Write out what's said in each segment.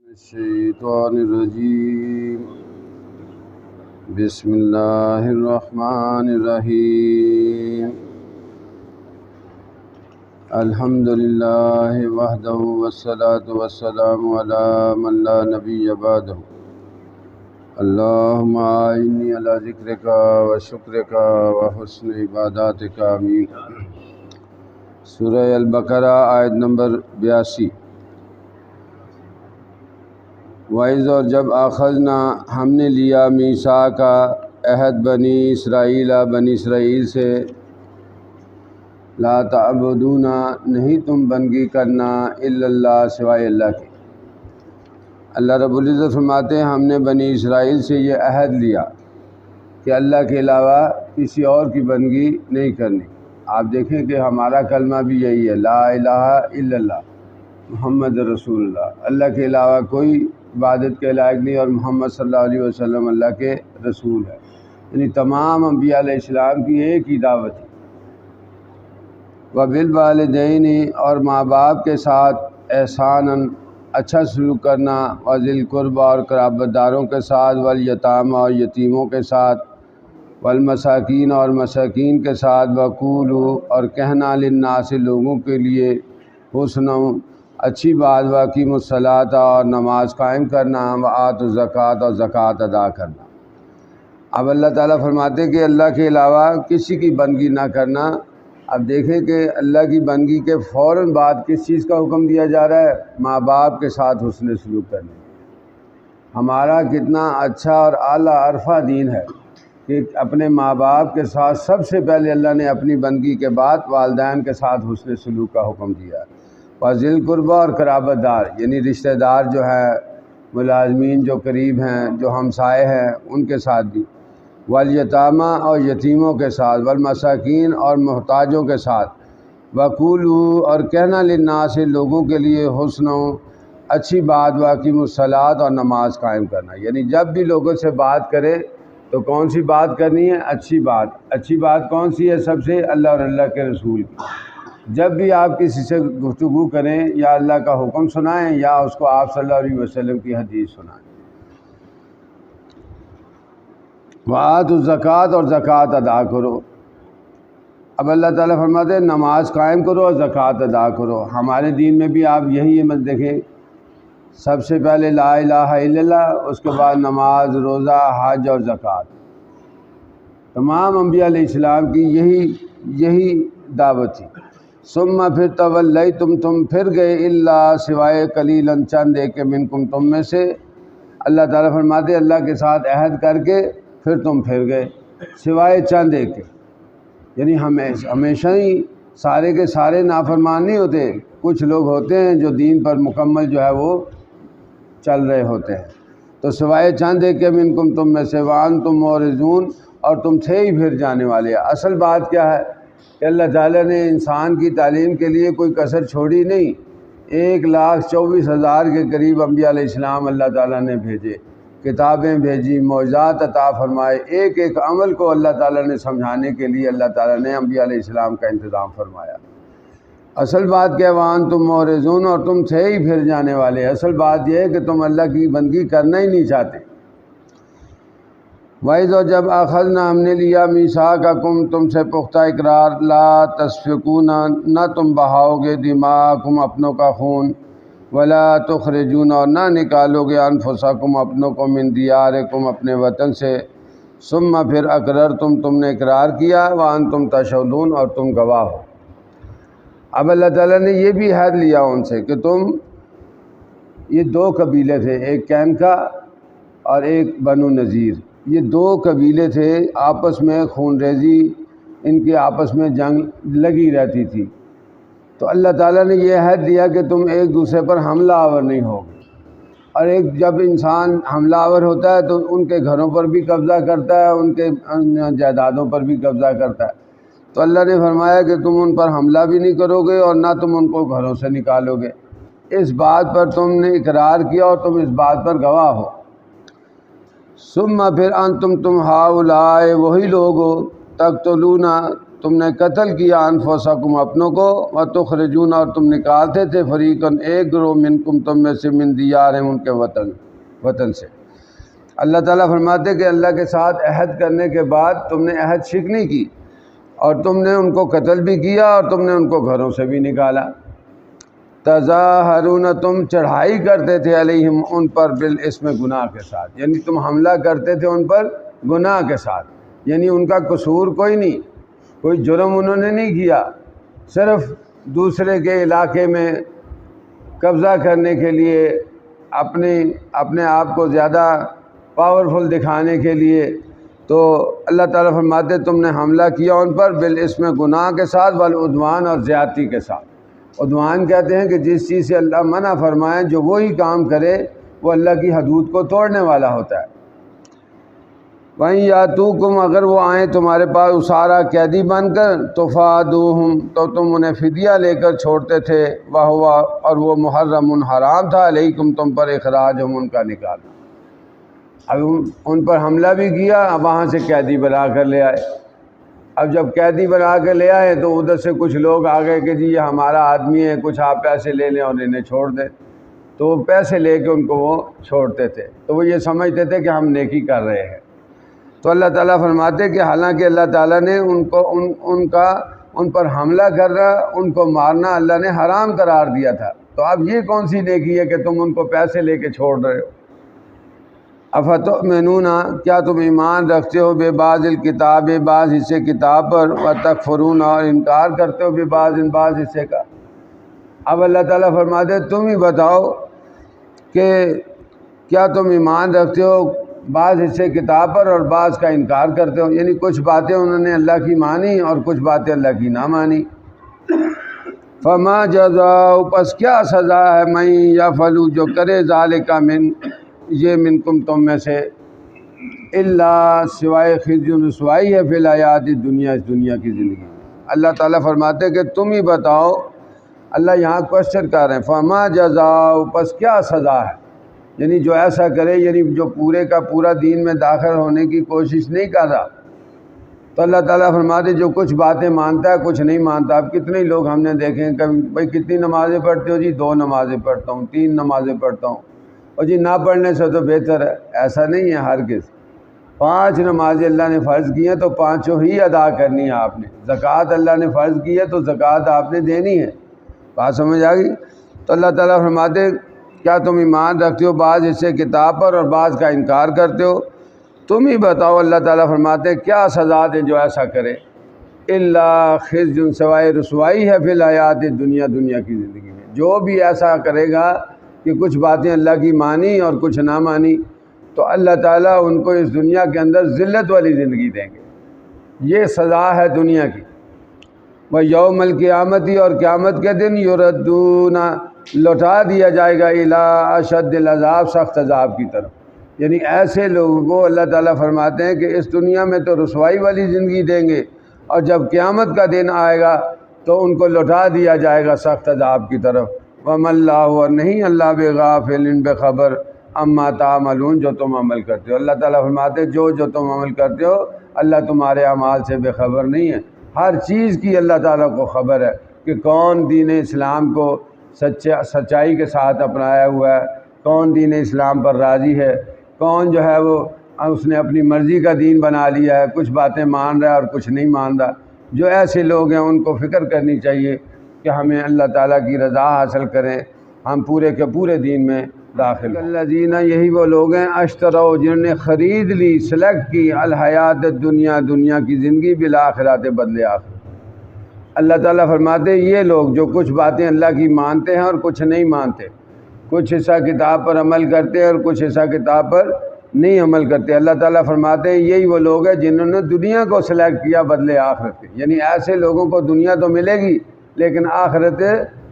الشیطان الرجیم بسم اللہ الرحمن الرحیم الحمد للہ وحدہ والصلاة والسلام علی من لا نبی بعدہ اللہم اعنی علی ذکرک وشکرک وحسن عباداتک آمین۔ سورہ البقرہ آیت نمبر 82۔ وَإِذْ اور جب اخذنا ہم نے لیا میثاق کا عہد بنی اسرائیل سے، لا تعبدون نہیں تم بندگی کرنا الا اللہ سوائے اللہ کے۔ اللہ رب العزت فرماتے ہیں ہم نے بنی اسرائیل سے یہ عہد لیا کہ اللہ کے علاوہ کسی اور کی بندگی نہیں کرنی۔ آپ دیکھیں کہ ہمارا کلمہ بھی یہی ہے، لا الہ الا اللہ محمد رسول اللہ، اللہ کے علاوہ کوئی عبادت کے لائق نہیں، اور محمد صلی اللہ علیہ وسلم اللہ کے رسول ہے۔ یعنی تمام انبیاء علیہ السلام کی ایک ہی دعوت ہے۔ وبالوالدین اور ماں باپ کے ساتھ احساناً اچھا سلوک کرنا، وذی القربى اور قرابت داروں کے ساتھ، والیتامى اور یتیموں کے ساتھ، والمساکین اور مساکین کے ساتھ، وقولوا اور کہنا للناس لوگوں کے لیے، حسنا اچھی بات، واقیموا الصلاۃ اور نماز قائم کرنا، وآتوا الزکوٰۃ اور زکوٰۃ ادا کرنا۔ اب اللہ تعالیٰ فرماتے کہ اللہ کے علاوہ کسی کی بندگی نہ کرنا۔ اب دیکھیں کہ اللہ کی بندگی کے فوراً بعد کس چیز کا حکم دیا جا رہا ہے؟ ماں باپ کے ساتھ حسن سلوک کرنے۔ ہمارا کتنا اچھا اور اعلیٰ عرفہ دین ہے کہ اپنے ماں باپ کے ساتھ سب سے پہلے اللہ نے اپنی بندگی کے بعد والدین کے ساتھ حسن سلوک کا حکم دیا ہے۔ وذی القربى اور قرابت دار یعنی رشتہ دار جو ہے، ملازمین جو قریب ہیں، جو ہمسائے ہیں، ان کے ساتھ بھی، والیتامى اور یتیموں کے ساتھ، والمساکین اور محتاجوں کے ساتھ، وقولوا اور کہنا للناس لوگوں کے لیے، حسنا اچھی بات، واقیموا الصلاۃ اور نماز قائم کرنا۔ یعنی جب بھی لوگوں سے بات کرے تو کون سی بات کرنی ہے؟ اچھی بات۔ اچھی بات کون سی ہے؟ سب سے اللہ اور اللہ کے رسول کی۔ جب بھی آپ کسی سے گفتگو کریں، یا اللہ کا حکم سنائیں یا اس کو آپ صلی اللہ علیہ وسلم کی حدیث سنائیں۔ وآتوا الزکوٰۃ اور زکوٰۃ ادا کرو۔ اب اللہ تعالیٰ فرماتے ہیں نماز قائم کرو اور زکوٰۃ ادا کرو۔ ہمارے دین میں بھی آپ یہی مت دیکھیں، سب سے پہلے لا الہ الا اللہ، اس کے بعد نماز، روزہ، حج اور زکوٰۃ۔ تمام انبیاء علیہ السلام کی یہی دعوت تھی۔ ثم پھر تولیتم تم پھر گئے، الا سوائے قلیلا چند ایک منکم تم میں سے۔ اللہ تعالیٰ فرماتے اللہ کے ساتھ عہد کر کے پھر تم پھر گئے، سوائے چند ایک کے۔ یعنی ہمیشہ ہی سارے کے سارے نافرمان نہیں ہوتے، کچھ لوگ ہوتے ہیں جو دین پر مکمل جو ہے وہ چل رہے ہوتے ہیں۔ تو سوائے چند ایک کے منکم تم میں سے، وانتم معرضون اور تم تھے ہی پھر جانے والے۔ اصل بات کیا ہے کہ اللہ تعالیٰ نے انسان کی تعلیم کے لیے کوئی کسر چھوڑی نہیں۔ 1,24,000 کے قریب انبیاء علیہ السلام اللہ تعالیٰ نے بھیجے، کتابیں بھیجی، معجزات عطا فرمائے۔ ایک ایک عمل کو اللہ تعالیٰ نے سمجھانے کے لیے اللہ تعالیٰ نے انبیاء علیہ السلام کا انتظام فرمایا۔ اصل بات کیا؟ وانتم معرضون اور تم تھے ہی پھر جانے والے۔ اصل بات یہ ہے کہ تم اللہ کی بندگی کرنا ہی نہیں چاہتے۔ وَإِذْ اور جب اخذنا ہم نے لیا میثاقکم تم سے پختہ اقرار، لا تسفکون نہ تم بہاؤ گے، دماءکم اپنوں کا خون، ولا تخرجون اور نہ نکالو گے، انفسکم اپنوں کو، من دیارکم اپنے وطن سے، ثم پھر اقررتم تم نے اقرار کیا، وانتم تشہدون اور تم گواہ ہو۔ اب اللہ تعالیٰ نے یہ بھی عہد لیا ان سے کہ یہ 2 قبیلے تھے، ایک کینکا اور ایک بنو نذیر۔ یہ 2 قبیلے تھے، آپس میں خون ریزی، ان کے آپس میں جنگ لگی رہتی تھی۔ تو اللہ تعالیٰ نے یہ عہد دیا کہ تم ایک دوسرے پر حملہ آور نہیں ہوگے، اور جب انسان حملہ آور ہوتا ہے تو ان کے گھروں پر بھی قبضہ کرتا ہے، ان کے جائیدادوں پر بھی قبضہ کرتا ہے۔ تو اللہ نے فرمایا کہ تم ان پر حملہ بھی نہیں کرو گے اور نہ تم ان کو گھروں سے نکالو گے۔ اس بات پر تم نے اقرار کیا اور تم اس بات پر گواہ ہو۔ ثم پھر انتم تم ہؤلاء وہی لوگ ہو، تقتلون تم نے قتل کیا انفسکم اپنوں کو، وتخرجون اور تم نکالتے تھے فریقاً ایک گروہ منکم تم میں سے من دیارہم ان کے وطن سے۔ اللہ تعالیٰ فرماتے کہ اللہ کے ساتھ عہد کرنے کے بعد تم نے عہد شکنی کی اور تم نے ان کو قتل بھی کیا اور تم نے ان کو گھروں سے بھی نکالا۔ تظاہرون تم چڑھائی کرتے تھے علیہم ان پر بالاسم گناہ کے ساتھ، یعنی تم حملہ کرتے تھے ان پر گناہ کے ساتھ، یعنی ان کا قصور کوئی نہیں، کوئی جرم انہوں نے نہیں کیا، صرف دوسرے کے علاقے میں قبضہ کرنے کے لیے اپنے آپ کو زیادہ پاورفل دکھانے کے لیے۔ تو اللہ تعالیٰ فرماتے تم نے حملہ کیا ان پر بالاسم گناہ کے ساتھ، والعدوان اور زیادتی کے ساتھ۔ عدوان کہتے ہیں کہ جس چیز سے اللہ منع فرمائے جو وہی کام کرے وہ اللہ کی حدود کو توڑنے والا ہوتا ہے۔ وَإِن يَأْتُوكُمْ اگر وہ آئیں تمہارے پاس اسارا قیدی بن کر، تفادوہم تو تم انہیں فدیہ لے کر چھوڑتے تھے، وَهُوَ اور وہ محرم حرام تھا علیکم تم پر اخراجہم ان کا نکالنا۔ اب ان پر حملہ بھی کیا، اب وہاں سے قیدی بنا کر لے آئے۔ اب جب قیدی بنا کے لے آئے تو ادھر سے کچھ لوگ آ گئے کہ جی یہ ہمارا آدمی ہے، کچھ آپ پیسے لے لیں اور انہیں چھوڑ دیں، تو وہ پیسے لے کے ان کو وہ چھوڑتے تھے، تو وہ یہ سمجھتے تھے کہ ہم نیکی کر رہے ہیں۔ تو اللہ تعالیٰ فرماتے کہ حالانکہ اللہ تعالیٰ نے ان پر حملہ کرنا، ان کو مارنا اللہ نے حرام قرار دیا تھا، تو اب یہ کون سی نیکی ہے کہ تم ان کو پیسے لے کے چھوڑ رہے ہو؟ افتؤمنون کیا تم ایمان رکھتے ہو بے بعض الکتاب بعض حصے کتاب پر، وتکفرون اور انکار کرتے ہو بے بعض حصے کا۔ اب اللہ تعالیٰ فرماتے تم ہی بتاؤ کہ کیا تم ایمان رکھتے ہو بعض حصے کتاب پر اور بعض کا انکار کرتے ہو، یعنی کچھ باتیں انہوں نے اللہ کی مانی اور کچھ باتیں اللہ کی نہ مانی۔ فما جزاء پس کیا سزا ہے من یفعل جو کرے ذالک من یہ منکم تم میں سے، الا سوائے خزی رسوائی ہے فی الحیات دنیا اس دنیا کی زندگی میں۔ اللہ تعالیٰ فرماتے کہ تم ہی بتاؤ، اللہ یہاں کوشچن کر رہے ہیں فما جزاء پس کیا سزا ہے، یعنی جو ایسا کرے، یعنی جو پورے کا پورا دین میں داخل ہونے کی کوشش نہیں کر رہا، تو اللہ تعالیٰ فرماتے جو کچھ باتیں مانتا ہے کچھ نہیں مانتا۔ اب کتنے لوگ ہم نے دیکھے ہیں، کبھی بھائی کتنی نمازیں پڑھتے ہو جی 2 نمازیں پڑھتا ہوں، 3 نمازیں پڑھتا ہوں، اور جی نہ پڑھنے سے تو بہتر ہے۔ ایسا نہیں ہے ہرگز، 5 نمازیں اللہ نے فرض کی ہیں تو 5 ہی ادا کرنی ہے آپ نے۔ زکوٰۃ اللہ نے فرض کی ہے تو زکوٰۃ آپ نے دینی ہے، بات سمجھ آ گئی؟ تو اللہ تعالیٰ فرماتے کیا تم ایمان رکھتے ہو بعض حصے کتاب پر اور بعض کا انکار کرتے ہو؟ تم ہی بتاؤ، اللہ تعالیٰ فرماتے کیا سزا دے جو ایسا کرے، الا خزی سوائے رسوائی ہے فی الحیات دنیا کی زندگی میں۔ جو بھی ایسا کرے گا کہ کچھ باتیں اللہ کی مانی اور کچھ نہ مانی، تو اللہ تعالیٰ ان کو اس دنیا کے اندر ذلت والی زندگی دیں گے، یہ سزا ہے دنیا کی۔ وہ یوم القیامتی اور قیامت کے دن یردون لوٹا دیا جائے گا الی اشد العذاب سخت عذاب کی طرف، یعنی ایسے لوگوں کو اللہ تعالیٰ فرماتے ہیں کہ اس دنیا میں تو رسوائی والی زندگی دیں گے، اور جب قیامت کا دن آئے گا تو ان کو لوٹا دیا جائے گا سخت عذاب کی طرف۔ وَمَا اللَّهُ اور نہیں اللہ بغافل بے خبر اما تعملون جو تم عمل کرتے ہو۔ اللہ تعالیٰ فرماتے جو تم عمل کرتے ہو اللہ تمہارے اعمال سے بے خبر نہیں ہے، ہر چیز کی اللہ تعالیٰ کو خبر ہے کہ کون دین اسلام کو سچائی کے ساتھ اپنایا ہوا ہے، کون دین اسلام پر راضی ہے، کون جو ہے وہ اس نے اپنی مرضی کا دین بنا لیا ہے، کچھ باتیں مان رہا ہے اور کچھ نہیں مان رہا۔ جو ایسے لوگ ہیں ان کو فکر کرنی چاہیے کہ ہمیں اللہ تعالیٰ کی رضا حاصل کریں، ہم پورے کے پورے دین میں داخل ہوں۔ الذین یہی وہ لوگ ہیں اشتروا جنہوں نے خرید لی، سلیکٹ کی الحیات دنیا کی زندگی بالآخرات بدلے آخرت۔ اللہ تعالیٰ فرماتے یہ لوگ جو کچھ باتیں اللہ کی مانتے ہیں اور کچھ نہیں مانتے، کچھ حصہ کتاب پر عمل کرتے ہیں اور کچھ حصہ کتاب پر نہیں عمل کرتے، اللہ تعالیٰ فرماتے ہیں یہی وہ لوگ ہیں جنہوں نے دنیا کو سلیکٹ کیا بدلے آخرت کے، یعنی ایسے لوگوں کو دنیا تو ملے گی لیکن آخرت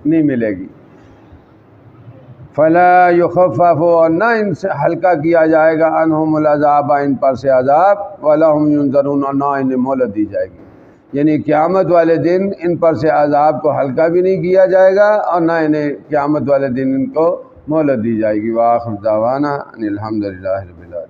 نہیں ملے گی۔ فلا یخفف اور نہ ان سے ہلکا کیا جائے گا عنہم العذاب ان پر سے عذاب، ولا هم ینظرون اور نہ انہیں مہلت دی جائے گی، یعنی قیامت والے دن ان پر سے عذاب کو ہلکا بھی نہیں کیا جائے گا اور نہ انہیں قیامت والے دن ان کو مہلت دی جائے گی۔ وآخر دعوانا ان الحمد للہ رب العالمین۔